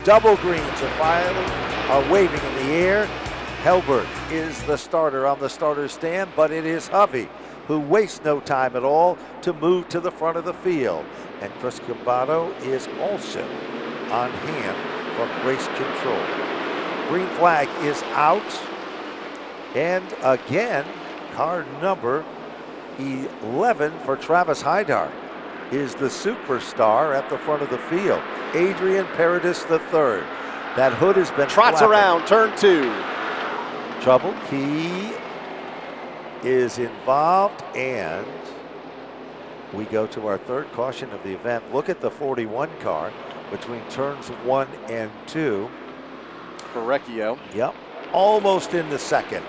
double greens are waving in the air. Helbert is the starter on the starter stand, but it is Hovey who wastes no time at all to move to the front of the field. And Chris Cambato is also on hand from race control. Green flag is out. And again, car number 11 for Travis Hydar is the superstar at the front of the field. Adrian Paradis III. That hood has been trots flapping. Around turn 2. Trouble. He is involved, and we go to our third caution of the event. Look at the 41 car between turns 1 and 2. Correcchio. Yep, almost in the second.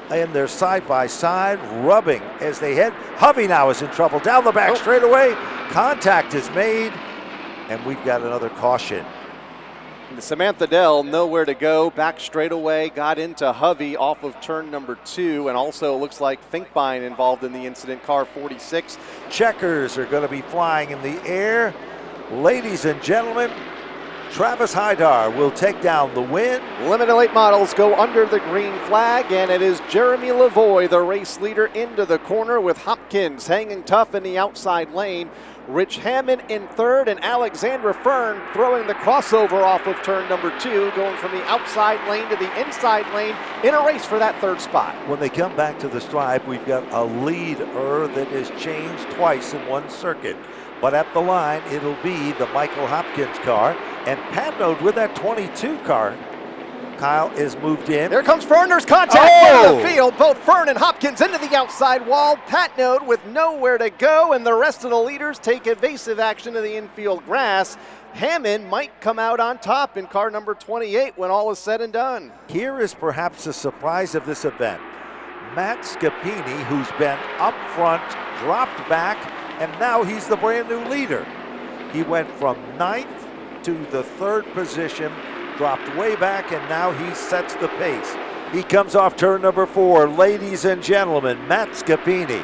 And they're side by side, rubbing as they head. Hovey now is in trouble. Down the back straightaway. Contact is made, and we've got another caution. Samantha Dell nowhere to go, back straightaway, got into Hovey off of turn number 2, and also looks like Finkbein involved in the incident, car 46. Checkers are going to be flying in the air. Ladies and gentlemen, Travis Hydar will take down the win. Limited late models go under the green flag, and it is Jeremy Lavoie, the race leader, into the corner with Hopkins hanging tough in the outside lane. Rich Hammond in third, and Alexandra Fern throwing the crossover off of turn number 2, going from the outside lane to the inside lane in a race for that third spot. When they come back to the stripe, we've got a leader that has changed twice in one circuit. But at the line, it'll be the Michael Hopkins car, and Patnode with that 22 car. Kyle is moved in. There comes Fern. There's contact in the field. Both Fern and Hopkins into the outside wall. Patnode with nowhere to go, and the rest of the leaders take evasive action to the infield grass. Hammond might come out on top in car number 28 when all is said and done. Here is perhaps the surprise of this event. Matt Scapini, who's been up front, dropped back, and now he's the brand new leader. He went from 9th to the 3rd position, dropped way back, and now he sets the pace. He comes off turn number 4. Ladies and gentlemen, Matt Scapini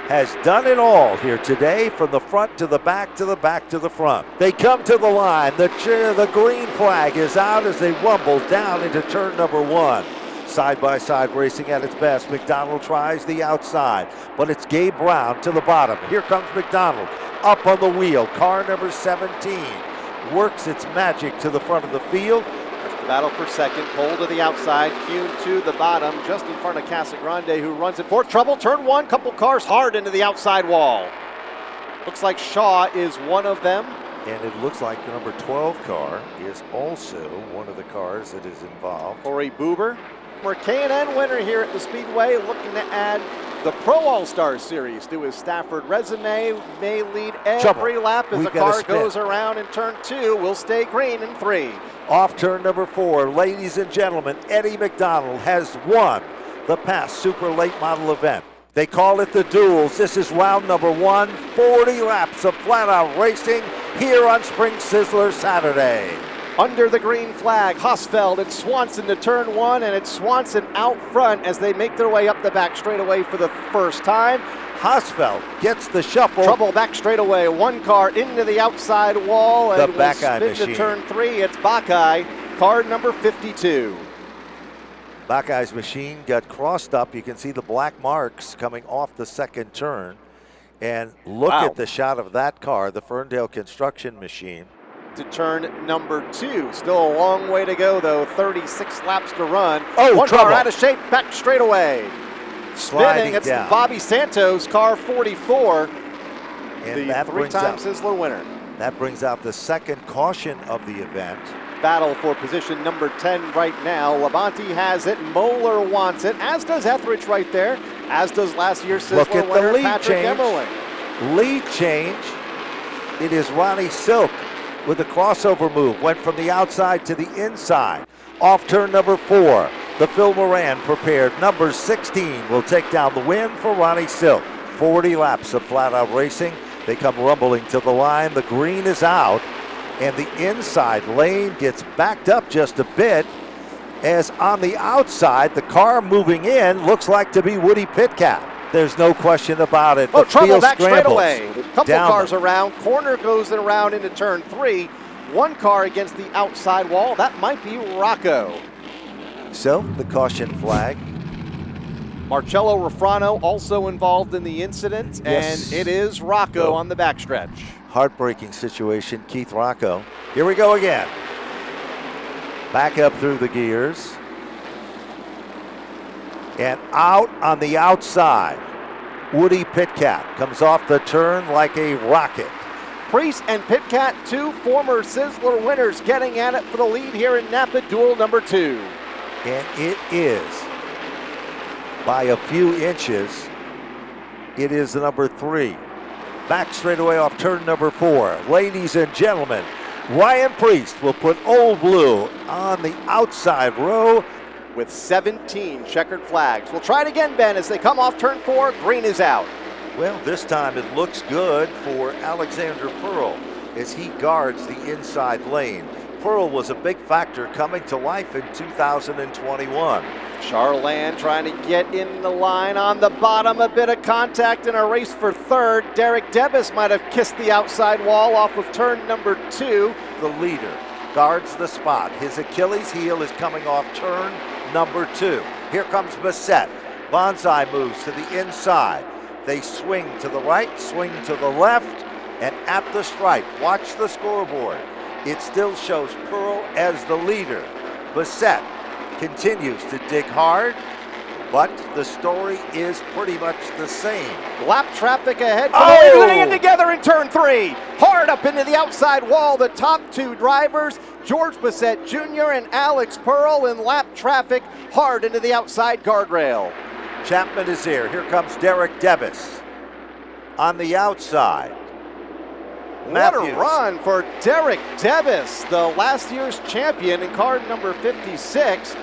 has done it all here today, from the front to the back to the back to the front. They come to the line. The green flag is out as they rumble down into turn number 1. Side-by-side racing at its best. McDonald tries the outside, but it's Gabe Brown to the bottom. Here comes McDonald up on the wheel. Car number 17 works its magic to the front of the field. The battle for second. Pole to the outside. Kuhn to the bottom, just in front of Casagrande, who runs it for trouble. Turn 1, couple cars hard into the outside wall. Looks like Shaw is one of them. And it looks like the number 12 car is also one of the cars that is involved. Corey Buber. We're K&N winner here at the Speedway, looking to add the Pro All-Star Series to his Stafford resume. May lead every lap as the car goes around in turn 2. Will stay green in 3. Off turn number 4, ladies and gentlemen, Eddie McDonald has won the past super late model event. They call it the duels. This is round number 1, 40 laps of flat-out racing here on Spring Sizzler Saturday. Under the green flag, Hosfeld and Swanson to turn 1, and it's Swanson out front as they make their way up the back straightaway for the first time. Hosfeld gets the shuffle. Trouble back straightaway, one car into the outside wall, and the Buckeye machine. To turn 3, it's Buckeye, car number 52. Buckeye's machine got crossed up. You can see the black marks coming off the second turn. And look at the shot of that car, the Ferndale construction machine. To turn number 2. Still a long way to go, though. 36 laps to run. Oh, one trouble. car out of shape, back straightaway. Sliding Spinning, down. it's Bobby Santos, car 44, and the 3-time Sizzler winner. That brings out the second caution of the event. Battle for position number 10 right now. Labonte has it, Moeller wants it, as does Etheridge right there, as does last year's Sizzler winner, Patrick Emmerling. Lead change. It is Ronnie Silk with the crossover move. Went from the outside to the inside. Off turn number 4. The Phil Moran prepared. Number 16 will take down the win for Ronnie Silk. 40 laps of flat-out racing. They come rumbling to the line. The green is out, and the inside lane gets backed up just a bit, as on the outside, the car moving in looks like to be Woody Pitcat. There's no question about it. Oh, trouble back scrambles. straightaway. Couple cars around. Corner goes around into turn 3. One car against the outside wall. That might be Rocco. So the caution flag. Marcello Refrano also involved in the incident, Yes. and it is Rocco on the backstretch. Heartbreaking situation, Keith Rocco. Here we go again. Back up through the gears. And out on the outside. Woody Pitcat comes off the turn like a rocket. Priest and Pitcat, two former Sizzler winners, getting at it for the lead here in Napa duel number 2. And it is, by a few inches, it is the number 3. Back straightaway off turn number 4. Ladies and gentlemen, Ryan Priest will put Old Blue on the outside row with 17 checkered flags. We'll try it again, Ben, as they come off turn 4. Green is out. Well, this time it looks good for Alexander Pearl as he guards the inside lane. Pearl was a big factor coming to life in 2021. Charland trying to get in the line on the bottom. A bit of contact in a race for third. Derek Debus might have kissed the outside wall off of turn number 2. The leader guards the spot. His Achilles heel is coming off turn number 2. Here comes Bissett. Bonsai moves to the inside. They swing to the right, swing to the left, and at the stripe, watch the scoreboard. It still shows Pearl as the leader. Bissett continues to dig hard, but the story is pretty much the same. Lap traffic ahead. Getting in together in turn 3. Hard up into the outside wall. The top 2 drivers, George Bissett Jr. and Alex Pearl, in lap traffic hard into the outside guardrail. Chapman is here. Here comes Derek Debus on the outside. What a run for Derek Debus, the last year's champion in car number 56,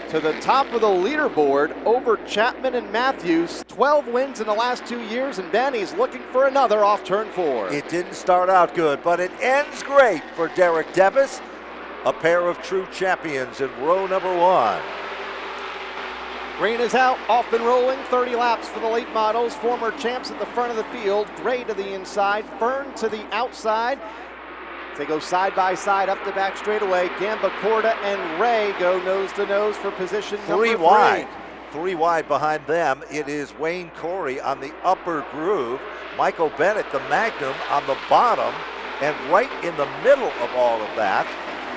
to the top of the leaderboard over Chapman and Matthews. 12 wins in the last 2 years, and Ben, he's looking for another off turn 4. It didn't start out good, but it ends great for Derek Debus, a pair of true champions in row number 1. Green is out, off and rolling, 30 laps for the late models. Former champs at the front of the field. Gray to the inside, Fern to the outside. They go side by side up the back straightaway. Gamba Corda and Ray go nose to nose for position number 3. 3 wide. 3 wide behind them. It is Wayne Corey on the upper groove. Michael Bennett, the Magnum, on the bottom. And right in the middle of all of that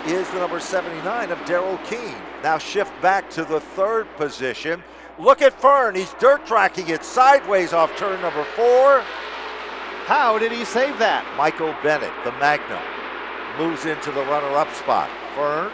is the number 79 of Darrell Keene. Now shift back to the 3rd position. Look at Fern. He's dirt tracking it sideways off turn number 4. How did he save that? Michael Bennett, the Magnum, moves into the runner-up spot. Fern.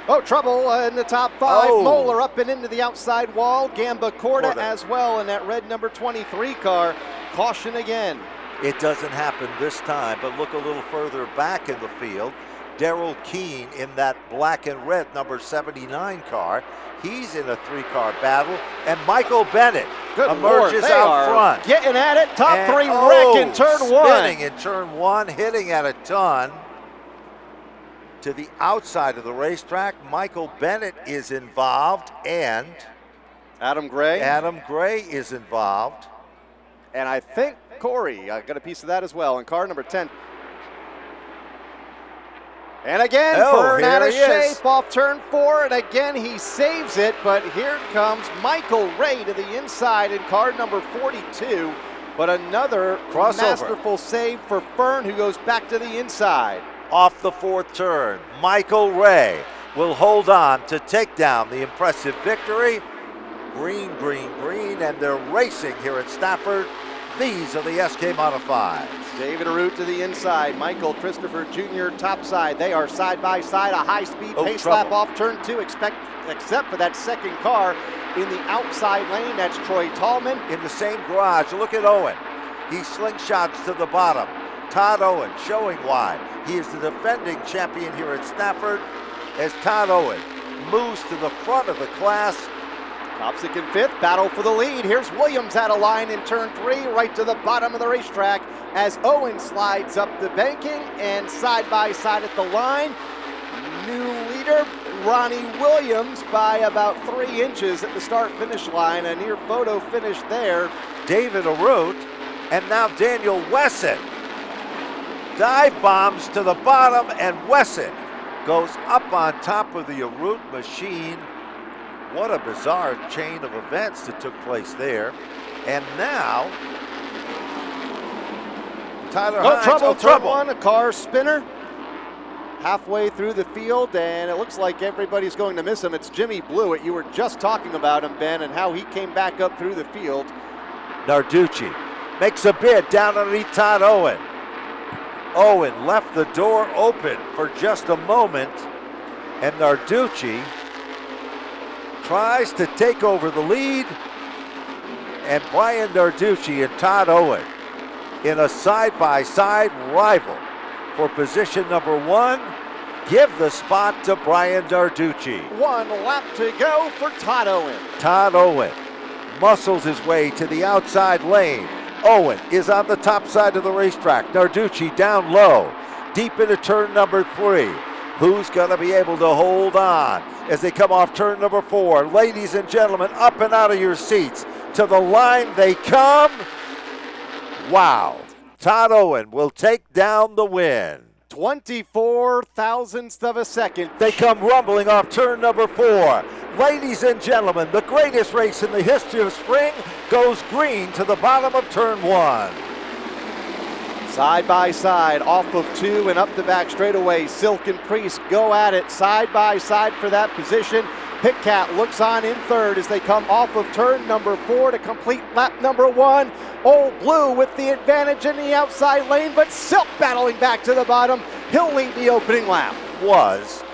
Oh, trouble in the top 5. Moeller up and into the outside wall. Gamba Corda as well in that red number 23 car. Caution again. It doesn't happen this time, but look a little further back in the field. Darrell Keene in that black and red number 79 car. He's in a 3-car battle, and Michael Bennett emerges out front. Getting at it, top 3 wreck in turn 1. Spinning in turn 1, hitting at a ton. To the outside of the racetrack, Michael Bennett is involved, and Adam Gray is involved. And I think Corey got a piece of that as well in car number 10. And again, Fern out of shape off turn 4, and again he saves it, but here comes Michael Ray to the inside in car number 42, but another masterful save for Fern, who goes back to the inside. Off the 4th turn, Michael Ray will hold on to take down the impressive victory. Green, green, green, and they're racing here at Stafford. These are the SK Modifieds. David Arute to the inside. Michael Christopher Jr. topside. They are side by side. A high-speed pace lap off turn 2, except for that 2nd car in the outside lane. That's Troy Tallman. In the same garage, look at Owen. He slingshots to the bottom. Todd Owen showing why. He is the defending champion here at Stafford as Todd Owen moves to the front of the class. Kopsick in 5th, battle for the lead. Here's Williams out of line in turn 3, right to the bottom of the racetrack as Owen slides up the banking and side by side at the line. New leader, Ronnie Williams, by about 3 inches at the start-finish line. A near photo finish there. David Arute and now Daniel Wesson. Dive bombs to the bottom, and Wesson goes up on top of the Arute machine. What a bizarre chain of events that took place there. And now, Tyler Hines, trouble. One, a car spinner. Halfway through the field, and it looks like everybody's going to miss him. It's Jimmy Blewett. You were just talking about him, Ben, and how he came back up through the field. Narducci makes a bid down underneath Todd Owen. Owen left the door open for just a moment, and Narducci tries to take over the lead, and Brian Narducci and Todd Owen in a side-by-side rival for position number 1. Give the spot to Brian Narducci. 1 lap to go for Todd Owen. Todd Owen muscles his way to the outside lane. Owen is on the top side of the racetrack. Narducci down low, deep into turn number 3. Who's going to be able to hold on as they come off turn number 4? Ladies and gentlemen, up and out of your seats. To the line they come. Wow. Todd Owen will take down the win. 24 thousandths of a second. They come rumbling off turn number 4. Ladies and gentlemen, the greatest race in the history of spring goes green to the bottom of turn 1. Side by side, off of 2 and up the back straightaway. Silk and Priest go at it side by side for that position. Pitcat looks on in third as they come off of turn number 4 to complete lap number 1. Old Blue with the advantage in the outside lane, but Silk battling back to the bottom. He'll lead the opening lap. Was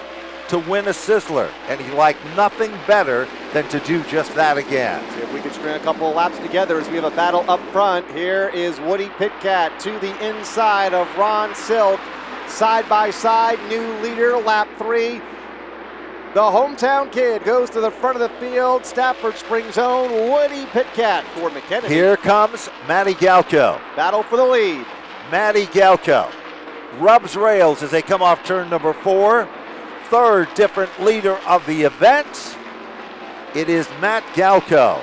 to win a Sizzler, and he liked nothing better than to do just that again. See if we can string a couple of laps together as we have a battle up front. Here is Woody Pitcat to the inside of Ron Silk. Side by side, new leader, lap 3. The hometown kid goes to the front of the field. Stafford Spring's own Woody Pitcat for McKennedy. Here comes Matty Galco. Battle for the lead. Matty Galco rubs rails as they come off turn number 4. Third different leader of the event. It is Matt Galco.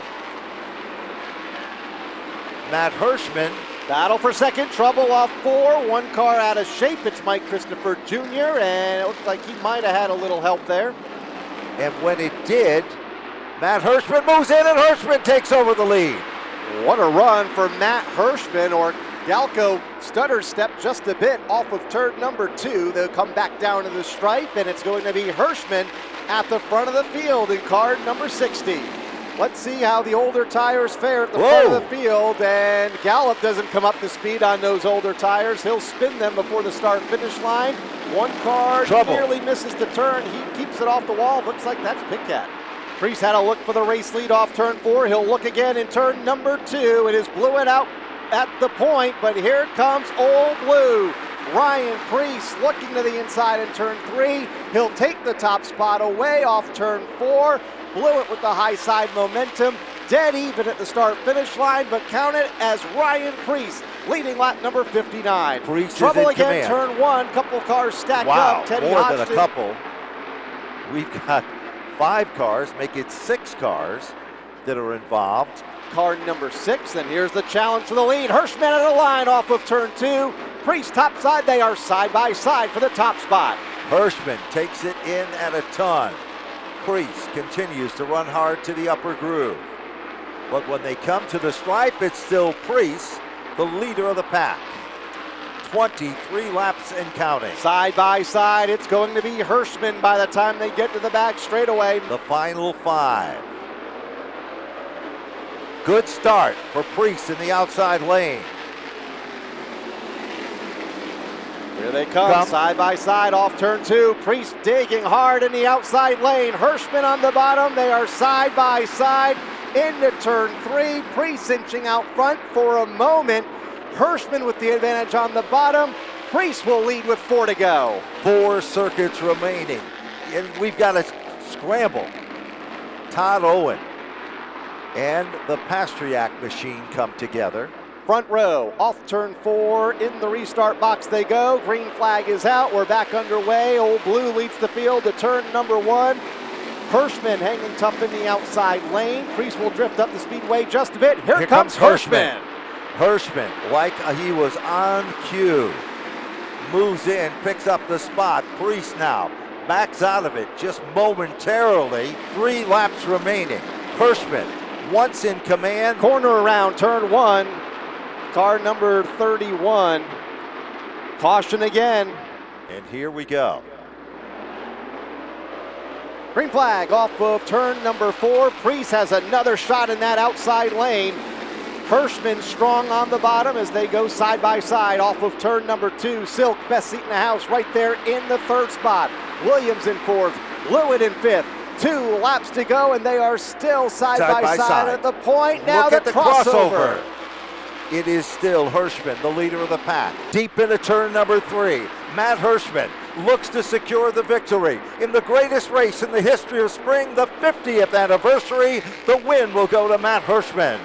Matt Hirschman. Battle for second, trouble off 4. One car out of shape. It's Mike Christopher Jr., and it looked like he might have had a little help there. And when it did, Matt Hirschman moves in, and Hirschman takes over the lead. What a run for Matt Hirschman, or Galco stutter step just a bit off of turn number 2. They'll come back down to the stripe, and it's going to be Hirschman at the front of the field in car number 60. Let's see how the older tires fare at the front of the field, and Gallup doesn't come up to speed on those older tires. He'll spin them before the start-finish line. One car nearly misses the turn. He keeps it off the wall. Looks like that's Pitcat. Priest had a look for the race lead off turn 4. He'll look again in turn number 2. It is Blewett out at the point, but here comes Old Blue. Ryan Priest looking to the inside in turn 3. He'll take the top spot away off turn 4. Blewett with the high side momentum. Dead even at the start-finish line, but count it as Ryan Priest leading lap number 59. Priest Trouble is in again, command. turn 1. Couple cars stack wow, up. Teddy more Hodgson. than a couple. We've got 5 cars, make it 6 cars that are involved. Car number 6, and here's the challenge for the lead. Hirschman at the line off of turn 2. Priest top side, they are side by side for the top spot. Hirschman takes it in at a ton. Priest continues to run hard to the upper groove. But when they come to the stripe, it's still Priest, the leader of the pack. 23 laps and counting. Side by side, it's going to be Hirschman by the time they get to the back straightaway. The final 5. Good start for Priest in the outside lane. Here they come, side by side off turn 2. Priest digging hard in the outside lane. Hirschman on the bottom. They are side by side into turn 3. Priest inching out front for a moment. Hirschman with the advantage on the bottom. Priest will lead with 4 to go. 4 circuits remaining. And we've got a scramble. Todd Owen and the Pastriak machine come together. Front row, off turn 4, in the restart box they go. Green flag is out, we're back underway. Old Blue leads the field to turn number 1. Hirschman hanging tough in the outside lane. Priest will drift up the speedway just a bit. Here comes Hirschman. Hirschman, like he was on cue. moves in, picks up the spot. Priest now backs out of it just momentarily. 3 laps remaining. Hirschman once in command. Corner around turn 1. Car number 31. Caution again. And here we go. Green flag off of turn number 4. Priest has another shot in that outside lane. Hirschman strong on the bottom as they go side by side off of turn number 2. Silk, best seat in the house, right there in the 3rd spot. Williams in 4th, Lewitt in 5th. 2 laps to go, and they are still side by side at the point. Now Look at the crossover. It is still Hirschman, the leader of the pack. Deep into turn number 3, Matt Hirschman looks to secure the victory. In the greatest race in the history of spring, the 50th anniversary, the win will go to Matt Hirschman.